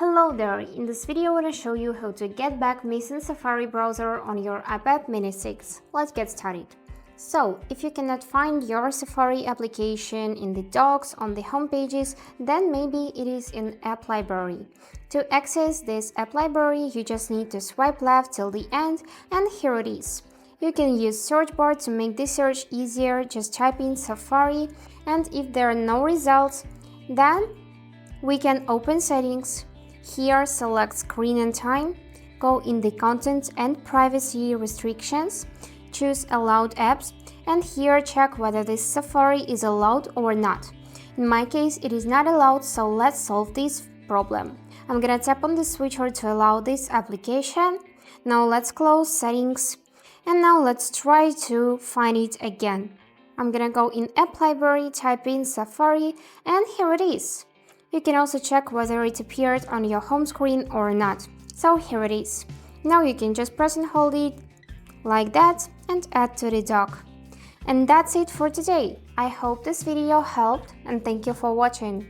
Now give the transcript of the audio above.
Hello there, in this video I want to show you how to get back missing Safari browser on your iPad mini 6. Let's get started. So, if you cannot find your Safari application in the docs on the home pages, then maybe it is in App Library. To access this App Library, you just need to swipe left till the end, and here it is. You can use search bar to make the search easier, just type in Safari, and if there are no results, then we can open settings. Here select screen and time, go in the content and privacy restrictions, choose allowed apps, and here check whether this Safari is allowed or not. In my case it is not allowed, so let's solve this problem. I'm gonna tap on the switcher to allow this application. Now let's close settings, and now let's try to find it again. I'm gonna go in App Library, type in Safari, and here it is. You can also check whether it appeared on your home screen or not. So here it is. Now you can just press and hold it like that and add to the dock. And that's it for today. I hope this video helped and thank you for watching.